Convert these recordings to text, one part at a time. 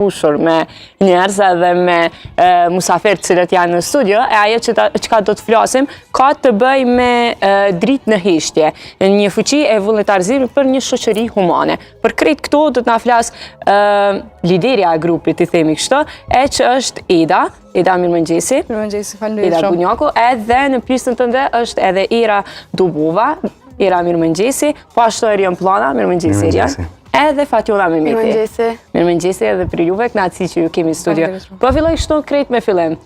mbushur me njerëz edhe me musafirë cilët janë në studio, e ajo çka do të flasim ka të bëj me dritë në heshtje, një fuqi e vullnetarizimit për një shoqëri humane. Për krejt këto do të na flas liderja e grupit, i themi kështu, e që është Eda. Eda, mirëmëngjesi. Mirëmëngjesi, faleminderit Eda Bunjaku, edhe në pjesën tënde është edhe Ira Dubova. Ira, mirëmëngjesi. Po ashtu Erion Plana, mirëmëngjesi Erion. Edhe Fatjona Mehmeti. Mirëmëngjesi. Mirëmëngjesi edhe për juve, kënaqësi që ju kemi në studio. Po filloj kështu krejt me fillim.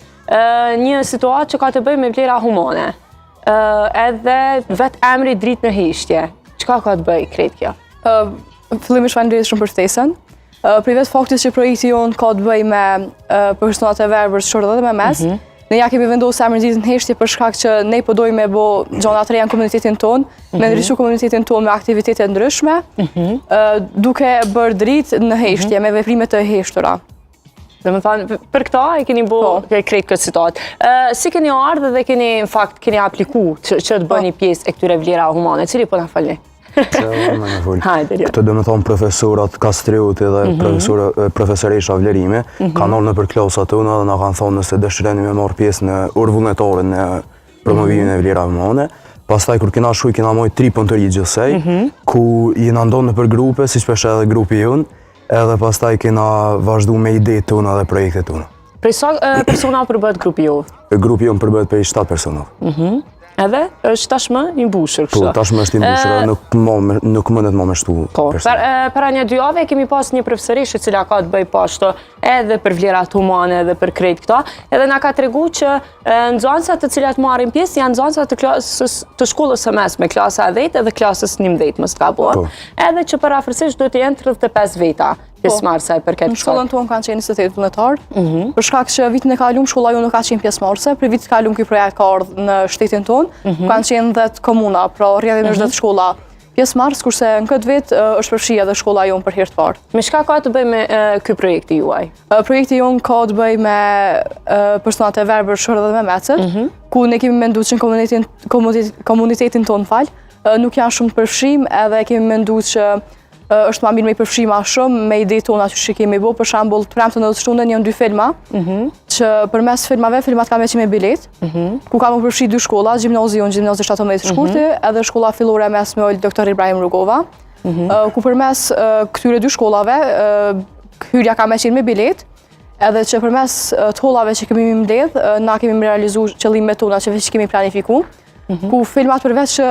Një situatë që ka të bëjë me vlera humane. Edhe vet emri dritë në heshtje. Çka ka të bëjë krejt kjo? Fillimisht faleminderit shumë për ftesën. Për vetë faktit që projekti jonë ka të bëjë me personat e verbër shortë dhe me mes, ne ja kemi vendosur emrin dritë në heshtje për shkak që ne po dojmë me bë gjëra të reja në komunitetin tonë, me ndryshu komunitetin tonë me aktivitete ndryshme, duke bërë dritë në heshtje me veprime të heshtura. Domethënë, për këta e keni bërë krejt këtë situatë. Si keni ardhur dhe keni në fakt keni aplikuar që të bëni pjesë e këtyre vlera humane, cili po na falni? Këtë do me thonë profesorat Kastriut edhe profesoresha vlerime, kanë orë në për klasat tona dhe na kanë thonë nëse dëshireni me marrë pjesë në orë vullnetare në promovimin e vlera humane. Pastaj kur kena shuj, kena mojë 3 punëtëri gjithsej, ku jena ndonë në për grupe, si shpesh edhe grupi jonë, edhe pastaj kena vazhdu me idetë tona dhe projekte tona. Prej sa persona përbëhet grupi ju? Grupi jonë përbëhet prej 7 persona. Edhe është tashmë i mbushur kështu. Po, tashmë është i mbushur, nuk mundet më me shtu persona. Para një 2 javë kemi pas një profesoreshe cila ka të bëj pashto edhe për vlerat humane edhe për krejt këta, edhe na ka tregu që nxënësat të cilat marrin pjesë janë nxënësat të shkollës së mesme, klasa 10 edhe klasës 11 mos gabohem. Edhe që parafërsisht duhet të jenë 35 veta. Pjesëmarrëse për këtë. Në shkollën tonë kanë qenë 28 vullnetarë, për shkak që vitin e kaluar shkolla jonë nuk ka qenë pjesëmarrëse, për vitin e kaluar ky projekt ka ardhur në shtetin tonë, kanë qenë 10 komuna, pra rrjedhimisht 10 shkolla pjesëmarrës, kurse në këtë vit është përfshirë edhe shkolla jonë për herë të parë. Me çka ka të bëjë me ky projekti juaj? Projekti jonë ka të bëjë me personat e verbër shortë dhe me mecët, ku ne kemi menduar që komunitetin tonë nuk janë shumë të përfshirë, edhe kemi menduar që është ma mirë me i përfshi ma shumë, me ide tona që kemi bo, për shambull të premtën edhe të shtunën janë 2 filma, që për mes filmave, filmat ka me që me bilet, ku ka më përfshi 2 shkolla, gjimnazi jonë, gjimnazi 17 Shkurti, edhe shkolla fillore mes me ollë Dr. Ibrahim Rugova, ku për mes këtyre 2 shkollave, hyrja ka me qenë me bilet, edhe që për mes të hollave që kemi mbledh, na kemi realizu qëllimet tona që veç kemi planifiku, ku filmat përveç që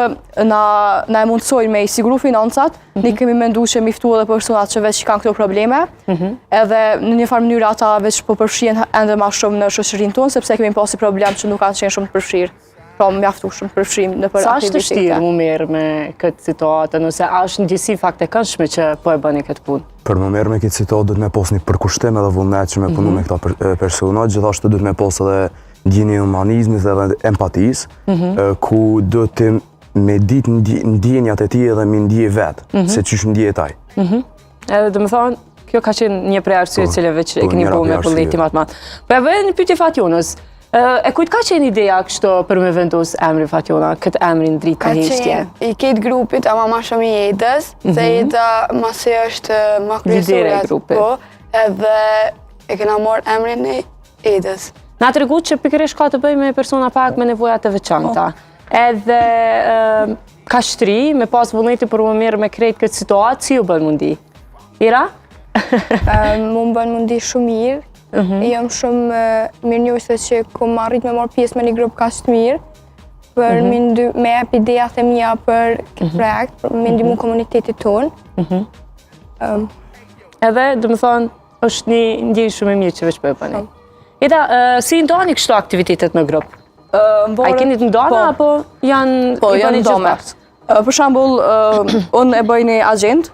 na e mundësojnë me i siguru financat, ne kemi mendu që miftu edhe personat që veç kanë këto probleme, edhe në një farë mënyrë ata veç po përfshien ende ma shumë në shoqërinë tonë, sepse kemi pasi problem që nuk kanë qenë shumë të përfshirë, pra mjaftu shumë të përfshim në për aktivitete. Sa është të shtirë mu mirë me këtë situatë, nëse është në gjithësi fakte këndshme që po e bëni këtë punë? Për më mirë me këtë situatë dhëtë me pos një përkushtim edhe vullnet që me punu me këta personat, gjithashtu dhëtë me pos edhe ndjenjë humanizmit dhe empatis, ku do të me ditë ndjenjat e ti edhe me ndje vetë, se qysh ndje e taj. Edhe dhe më thonë, kjo ka qenë një prej arsyeve cilëve që e keni po me pëlleti matë matë. Po e bëjë një pyetje Fatjonës, e kujt ka qenë ideja kështu për me vendos emri Fatjona, këtë emrin dritë në heshtje? Ka qenë i këtë grupit, ama ma shumë i Edës, se Eda masi është ma kryesurat, po, edhe e kena morë emrin e Edës. Na të regu që pikërisht ka të bëj me persona pak me nevojat të veçanta. Edhe ka shtri, me pas vullneti për më mirë me krejt këtë situatë, si ju bën mundi? Ira? Mu më bën mundi shumë mirë. Jam shumë mirë njëse që kom arrit me marrë pjesë me një grupë ka shtë mirë, për me jep idejat e mija për këtë projekt, për me ndimu komunitetit tonë. Edhe, dhe më thonë, është një ndjenjë shumë e mirë që veç për e bëni. Eda, si ndoni kështu aktivitetet në grupë? A i keni të ndona, apo janë i bëni gjithpas? Për shambull, unë e bëj një agent,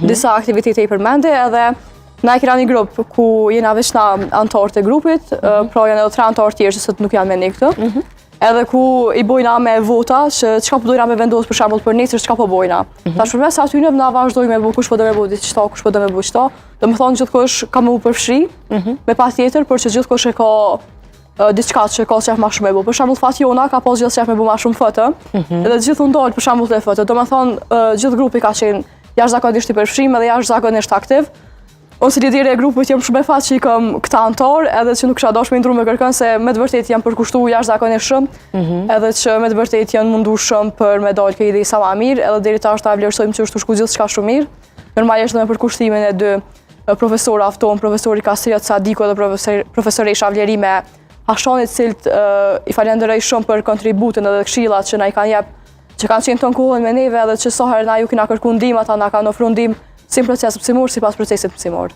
disa aktivitete i përmende, edhe na e kira një grupë ku jena veç na antarë të grupit, pra janë edhe 3 antarë tjerë që sot nuk janë me një këtë, edhe ku i bojna me vota që qka po dojna me vendosë për shambull për nesër qka po bojna. Tash përmes atyne na vazhdojnë me bu kush po do me bu qëta, kush po do me bu qëta, dhe më thonë gjithkosh ka me bu përfshi, me pas tjetër, për që gjithkosh e ka diçka që ka qef ma shumë e bu. Për shambull Fatjona ka pas gjithë qef me bu ma shumë fëtë, edhe gjithë ndalë për shambull të fëtë. Do me thonë gjithë grupi ka qenë jashtëzakonisht i përfshim edhe jashtëzakonisht aktiv. Unë si lideri e grupit jam shumë e fat që i kam këta antar, edhe që nuk kisha dashur me ndru me kërkën se me të vërtet jam përkushtu jashtëzakonisht shumë, edhe që me të vërtet janë mundu shumë për me dalë këtë ide sa më mirë, edhe deri tash ta vlerësojmë që është shku gjithçka shumë mirë. Normalisht me përkushtimin e dy profesorë afton, profesori Kastriot Sadiko dhe profesoresha Vleri me Hashanit, cilët i falenderoj shumë për kontributin edhe këshillat që na i kanë jep, që kanë qenë tonë kohën me neve edhe që sa herë na ju kena kërku ndihmë, ata na kanë ofruar ndihmë si proces mësimor, sipas procesit mësimor.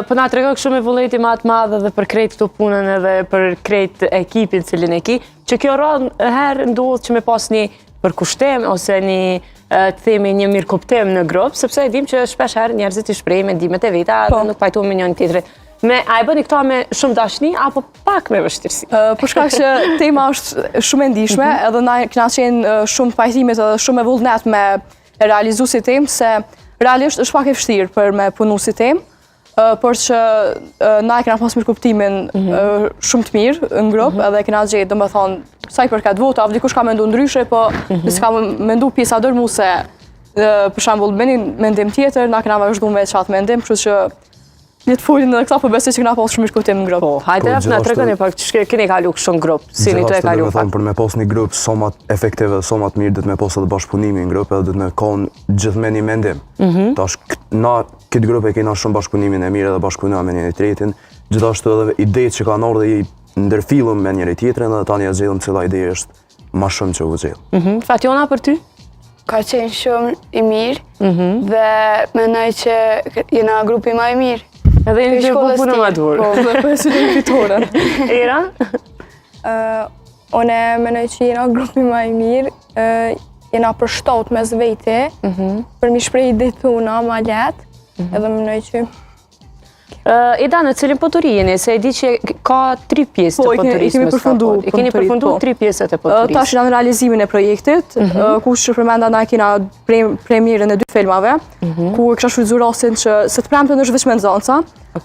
Po na tregoj kështu me vullneti më të madh edhe për krejt këtu punën edhe për krejt ekipin cilin e ki, që kjo herë ndodh që me pas një përkushtim ose një të themi një mirëkuptim në grup, sepse e dim që shpesh herë njerëzit i shprehin me ndimet e veta dhe nuk pajtohen me njëri tjetrin. A e bëni këta me shumë dashni apo pak me vështirësi? Për shkak që tema është shumë e ndihshme, edhe na kena qenë shumë pajtimet edhe shumë e vullnet me realizu si temë, se realisht është pak e vështirë për me punu si temë, por që na e kena pas mirëkuptimin shumë të mirë në grup, edhe kena gjetë, domethënë, sa i përket votave, dikush ka mendu ndryshe, po s'ka mendu pjesa dërmuese, për shembull, mendim tjetër, na kena vazhduar me çat mendim, kështu që le të folin edhe këta, po besoj që kena pas shumë mirëkuptim në grup. Po, hajde na tregoni pak ç'ke keni kalu kështu në grup, si ni të e kalu pak. Për me pas një grup sa më efektiv dhe sa më të mirë, duhet me pas edhe bashkëpunimi në grup, edhe duhet me kanë gjithmonë një mendim. Tash na këtë grup e kena shumë bashkëpunimin e mirë edhe bashkëpunojmë me njëri tjetrin, gjithashtu edhe idetë që kanë ardhur i ndërfillëm me njëri tjetrin dhe tani e zgjedhëm cila ide është më shumë që u zgjedh. Fatjona, për ty? Ka qenë shumë i mirë dhe mendoj që jena grupi më i mirë. Edhe jeni të punë më dur. Po, dhe përësujnë fitore. Era? One mendoj që jena grupi më i mirë, jena përshtat mes vete, për mi shprej ide tona ma letë, edhe mendoj që... Eda, në cilin poturi jeni, se e di që ka 3 pjesë të poturisë. I kemi përfundu. I keni përfundu 3 pjesët e poturisë. Tash janë në realizimin e projektit, ku që përmenda na kena premierën e 2 filmave, ku e kisha shfrytzuar rastin që se të premten është vetëm nxënësa,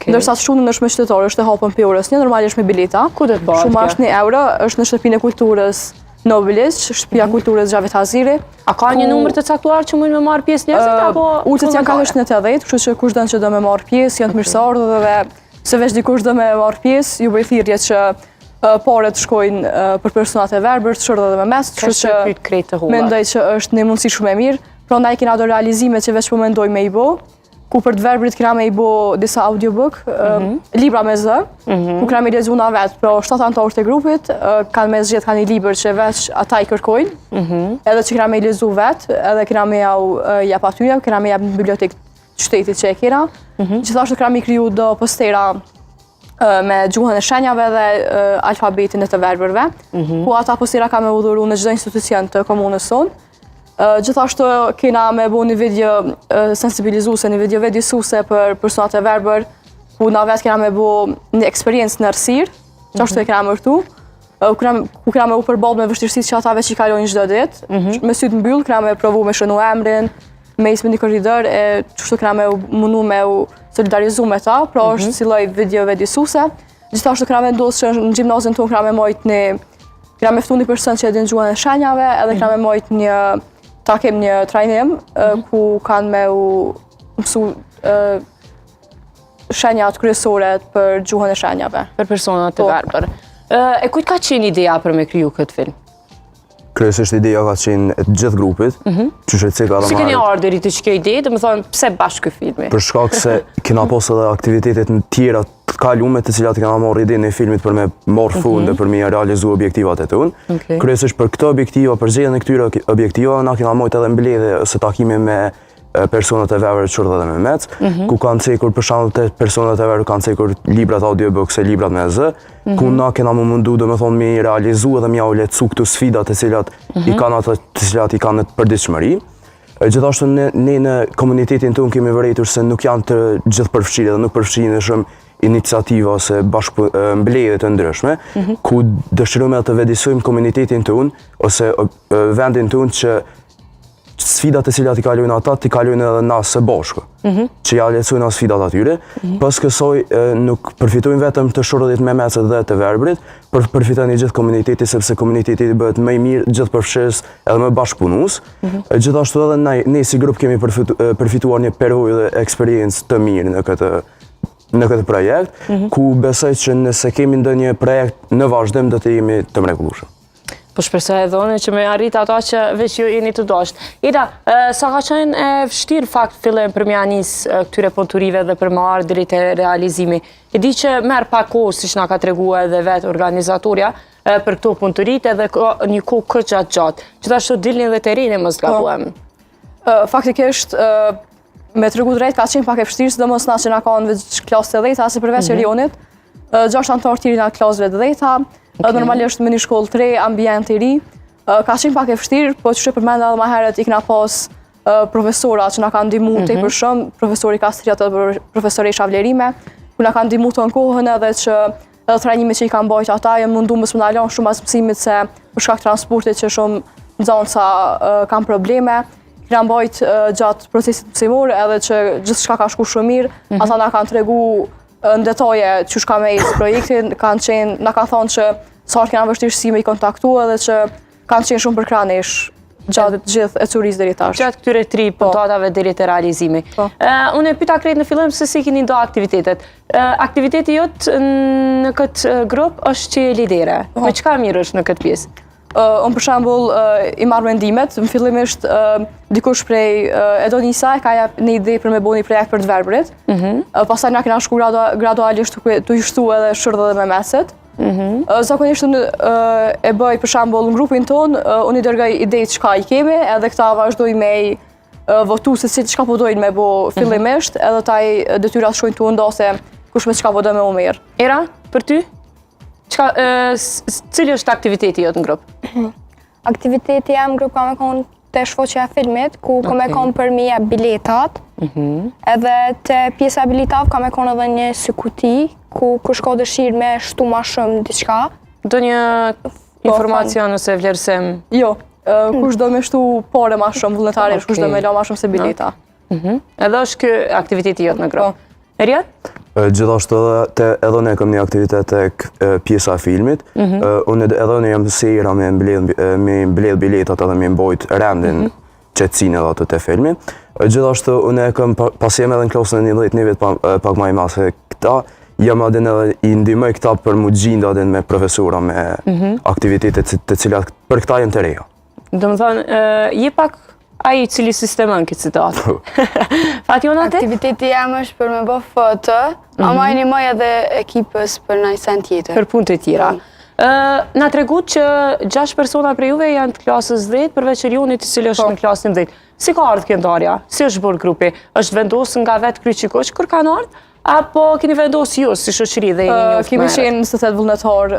ndërsa të shtunën është me qytetarë, është e hapur për orës 1, normalisht me bileta. Ku do të bëhet? Shumë është 1 euro, është në shtëpinë e kulturës Nobilis, shtëpia kulturës Xhavit Haziri. A ka një numër të caktuar që mund me marr pjesë njerëzit apo ulët janë ka 80, kështu që kush don që do me marr pjesë, janë të mirëseardhë dhe se veç dikush do me marr pjesë, ju bëj thirrje që paret shkojnë për personat e verbër, të shërdha dhe me mes, kështu që mendoj që është një mundësi shumë e mirë. Prandaj kena do realizime që veç po mendoj me i bo, ku për të verbrit kena me i bo disa audiobook, libra me zë, ku kena me lezu na vetë, pro 7 antarë të grupit, kanë me zgjedh ka një liber që veç ata i kërkojnë, edhe që kena me lezu vetë, edhe kena me jau jep atyja, kena me jep në bibliotekë qytetit që e kena. Gjithashtu kena me kriju do postera me gjuhën e shenjave dhe alfabetin e të verbërve, ku ata postera ka me udhuru në çdo institucion të komunës sonë. Gjithashtu kena me bo një video sensibilizuse, një video vedisuse për personat e verbër, ku na vetë kena me bo një eksperiencë në rësirë, që ashtu e kena mërtu, ku kena me u përballë me vështirësitë që ata veç i kalojnë çdo ditë, me sytë mbyll, kena me provu me shënu emrin, me isme një korridor, e qështu kena me mundu me u solidarizu me ta, pra është si lloj video vedisuse. Gjithashtu kena me ndosë që në gjimnazin tonë kena me mojt kena me ftu një person që e din gjuhën e shenjave, edhe kena me mojt ta kem një trajnim ku kanë me u mësu shenjat kryesore për gjuhën e shenjave. Për personat të verbër. E kujt ka qenë ideja për me kriju këtë film? Kryesisht ideja ka qenë e gjithë grupit, që cika Si keni ardhur të që kjo ide, dhe më thonë pse bashkë ky filmi? Për shkak se kena pas edhe aktivitetet në tjera të kalume të cilat kena marrë idenë e filmit për me marrë fund dhe për me realizu objektivat e tonë. Kryesisht për këto objektiva, për zgjedhjen e këtyre objektiva, na kena marrë edhe mbledhje ose takime me personat e verbër çordha dhe me mec, ku kanë cekur për shembull te personat e verbër kanë cekur librat audiobook se librat me zë, ku na kena më mundu domethënë me realizu edhe me u lehtësu këto sfida të cilat i kanë ata të cilat i kanë në përditshmëri. Gjithashtu ne në komunitetin tonë kemi vërejtur se nuk janë të gjithë përfshirë dhe nuk përfshihen shumë iniciativa ose mbledhje të ndryshme, ku dëshirojmë të vëdisojmë komunitetin tonë ose vendin tonë që sfidat e cilat i kalojnë ata, t'i kalojnë edhe na së bashku, që ja lecojnë sfidat atyre, pas kësoj nuk përfitojnë vetëm të Shorrëdhit Mehmetësit dhe të Verbrit, përfitojnë i gjithë komuniteti, sepse komuniteti bëhet më i mirë, gjithë përfshirës edhe më bashkëpunues. Gjithashtu edhe ne si grup kemi përfituar një përvojë dhe eksperiencë të mirë në këtë projekt, ku besoj që nëse kemi ndonjë projekt në vazhdim do të jemi të mrekullueshëm. Po shpresoj edhe unë që me arrit ato që veç ju jeni të dashur. Ida, sa ka qenë e vështirë fakt fillim për me anis këtyre punëturive dhe për me ardhur deri te realizimi. E di që merr pak kohë, siç na ka treguar edhe vet organizatorja për këto punëturitë edhe një kohë gjatë. Gjithashtu dilni edhe terreni mos gabuam. Faktikisht me tregu drejt ka qenë pak e vështirë, sidomos na që na kanë veç klasë të 10-ta, si përveç Erionit, 6 anëtar tjerë nga klasëve të 10-ta. Normalisht me një shkollë 3, ambient i ri, ka qenë pak e vështirë, po që përmenda edhe ma herët i kena pas profesora që na kanë ndihmuar tepër shumë, profesori Kastriat dhe profesori Shavlerime, ku na kanë ndihmuar të në kohën edhe që edhe trajnimet që i kanë bajt ata, jam mundu mësë më ndalon shumë as mësimit se për shkak transportit që shumë nxënësa kanë probleme, kena bajt gjatë procesit mësimor edhe që gjithë shka ka shku shumë mirë, ata na kanë tregu në detaje që shka me isë projektin, na kanë thonë që sartë kena vështirësi me i kontaktu edhe që kanë qenë shumë përkranesh gjatë gjithë e curisë deri tash. Gjatë këtyre 3 puntatave deri te realizimi. Unë e pyeta krejt në fillim se si keni ndo aktivitetet. Aktiviteti jot në këtë grup është që je lidere. Me çka mirë është në këtë pjesë? Unë për shembull i marr mendimet, në fillimisht dikush prej Edonisa ka jap një ide për me bëu një projekt për të Verbrit. Pastaj na kena shku gradualisht tu i shtu edhe Shorrëdhit dhe Mehmetësit. Zakonisht e bëj për shembull në grupin ton, unë i dërgoj idetë çka i kemi, edhe këta vazhdoj me votu se si çka po dojnë me bë fillimisht, edhe taj detyrat shkojnë tu ndose kush me çka po do me u mirë. Era, për ty? Cili është aktiviteti jot në grup? Aktiviteti jam në grup ka me konë të shfoqja filmit, ku ka me konë për mija biletat, edhe të pjesa biletat ka me konë edhe një sykuti, ku kush ka dëshirë me shtu ma shumë diçka. Do një informacion ose vlerësim? Jo, kush do me shtu pare ma shumë vullnetarisht, kush do me la ma shumë se bileta. Edhe është kë aktiviteti jot në grup. Erian? Gjithashtu edhe ne kam një aktivitet e pjesa e filmit. Unë edhe ne jam sejra me mbledh biletat edhe me mbojt rendin qetësinë edhe atë të filmit. Gjithashtu unë kam pas jem edhe në klasën e 11 nivet pak më i madh se këta, jam adin edhe i ndihmoj këta për mu gjinda adin me profesora me aktivitetet të cilat për këta jem të reja. Domethënë, je pak ai i cili sistemon këtë situatë. Fationa ti? Aktiviteti jam është për me bë foto, ama i nimoj edhe ekipës për një sen tjetër. Për punë të tjera. Na tregut që 6 persona prej juve janë të klasës 10, përveç Erionit i cili është në klasën 10. Si ka ardhur kjo ndarja? Si është bërë grupi? Është vendosur nga vetë Kryqikoq kur kanë ardhur? Apo keni vendosur ju si shoqëri dhe jeni njoftë? Kemi qenë 28 vullnetar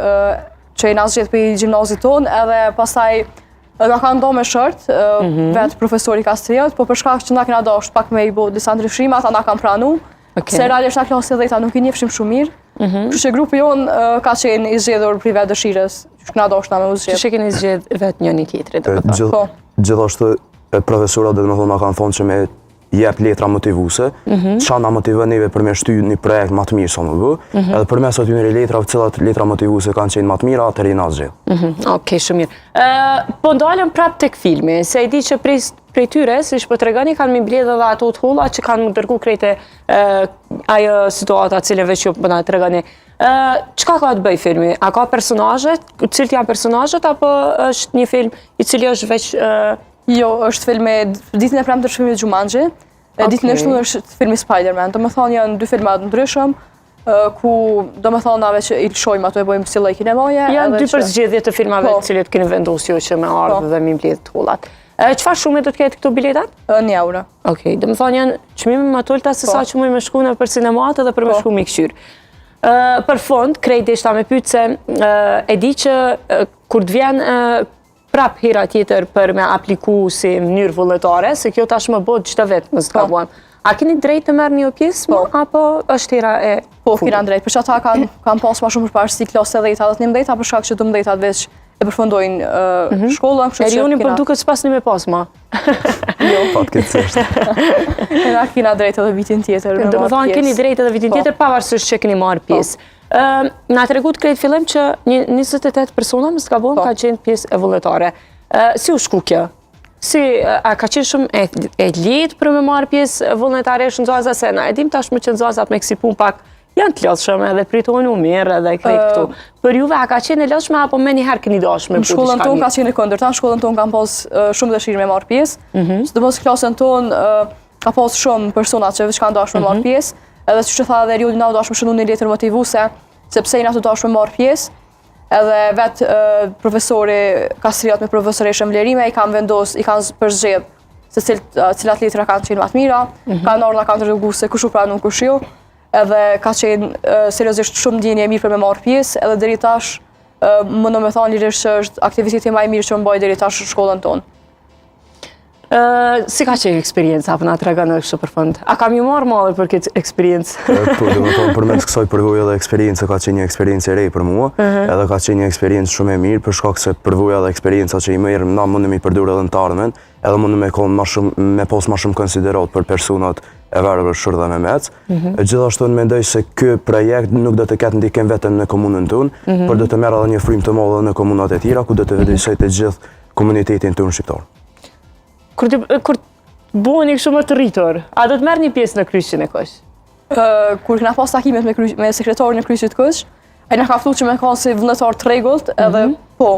që jena zgjedhur për gjimnazit tonë, edhe pastaj nga ka ndo me shërt, vetë profesori Kastriot, po për shkak që na kena dasht pak me i bo disa ndryshime, ata na kanë pranu, se realisht na klasë e 10-ta nuk i njefshim shumë mirë, kështu që grupi jonë ka qenë i zgjedhur për vetë dëshirës, që kena dasht na me u zgjedhur. Që keni zgjedhur vetë njëri tjetrit. Gjithashtu profesorat dhe më thonë na kanë thonë që me jep letra motivuese, çka na motivon neve për me shty një projekt më të mirë sa më bë, edhe përmes atyre letrave, cilat letra motivuese kanë qenë më të mira, atëherë na zgjedh. Okej, shumë mirë. Po ndalem prap tek filmi, se e di që prej tyre, siç po tregoni, kanë më mbledh edhe ato të holla që kanë dërguar krejtë ajo situata cilën veç ju po na tregoni. Çka ka të bëj filmi? A ka personazhet? Cilat janë personazhet apo është një film i cili është veç Jo, është filmi ditën e premte është filmi Jumanji, ditën e shtunë është filmi Spider-Man. Domethënë janë 2 filma të ndryshëm, ku domethënë nave që i lëshojmë ato e bëjmë si lloj kinemaje. Janë 2 përzgjedhje të filmave të cilët keni vendosur ju që me ardhë dhe me mbledh tullat. Çfarë shumë do të ketë këto biletat? 1 euro. Okej, domethënë janë çmime më të ulta se sa që mund me shku në për sinemat edhe për me shku mikëshyr. Për fond, krejt deshta me pyet se e di që kur të vjen prap hera tjetër për me apliku si mënyrë vullnetare, se kjo tashmë bëhet çdo vetë mos gabuam. A keni drejt të merrni një pjesë apo është hera e kena drejt, për që ata kanë pas ma shumë përparësi klasë 10-ta dhe 11-ta, për shkak që 12-ta veç e përfundojnë shkollën. Erioni për duket s'pas një me pas ma. Fatkeqësisht. Na kena drejt edhe vitin tjetër. Do të thonë keni drejt edhe vitin tjetër pavarësisht që keni marrë pjesë. Na tregut krejt fillim që 28 persona, më s'ka ka qenë pjesë e vullnetare. Si u shku kjo? A ka qenë shumë e lehtë për me marrë pjesë vullnetare në Zaza, se na e dim tashmë që Zazat me kësi punë pak janë të lodhshëm edhe pritojnë u mirë edhe krejt këtu. Për juve a ka qenë e lodhshme apo me njëherë keni dashme? Në shkollën tonë ka qenë e kundërta, në shkollën tonë kam pas shumë dëshirë me marrë pjesë. Sidomos klasën tonë ka pas shumë persona që veç kanë dashur me marrë pjesë, edhe siç e tha edhe Erioni, na u dashur shënu një letër motivuese, sepse jena të dashur me marrë pjesë. Edhe vetë profesori Kastriot me profesoreshën Vlerime i kanë përzgjedh se cilat letra kanë qenë më të mira, kanë ardhur na kanë treguar se kush u pranon kush jo, edhe ka qenë seriozisht shumë ndjenje e mirë për me marrë pjesë, edhe deri tash më në me thonë lirisht që është aktiviteti më i mirë që më bëj deri tash në shkollën tonë. Si ka qenë eksperienca, apo na tregon kështu për fund? A kam ju marrë malë për këtë eksperiencë? Po, do të thonë përmes kësaj përvoja dhe eksperiencë ka qenë një eksperiencë e re për mua, edhe ka qenë një eksperiencë shumë e mirë për shkak se përvoja dhe eksperienca që i merr na mundem i përdorë edhe në të ardhmen, edhe mundem me pas më shumë konsiderat për personat e verbër Shurdha Mehmet. Gjithashtu mendoj se ky projekt nuk do të ketë ndikim vetëm në komunën tonë, por do të merr edhe një frymë të madhe në komunat e tjera ku do të vëdësoj të gjithë komunitetin tonë shqiptar. Kur buheni kështu më të rritur, a do të merrni pjesë në kryqin e Kuq? Kur kena pas takimet me sekretarin e kryqit Kuq, ai na ka ftuar që me kanë si vullnetar të rregullt, edhe po.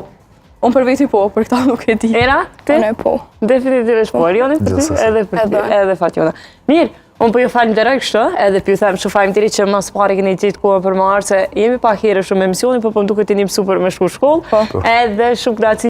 Unë për veti po, për këta nuk e di. Era? Ti? Unë po. Definitivisht po. Erioni për ty? Edhe për ty, edhe Fatjona. Mirë, unë po ju falenderoj kështu, edhe po ju them shumë faleminderit që mas pari keni gjetë kohën për marrë, se jemi pak herë shumë emisioni, po më duket jeni super me shkollë. Edhe shumë graci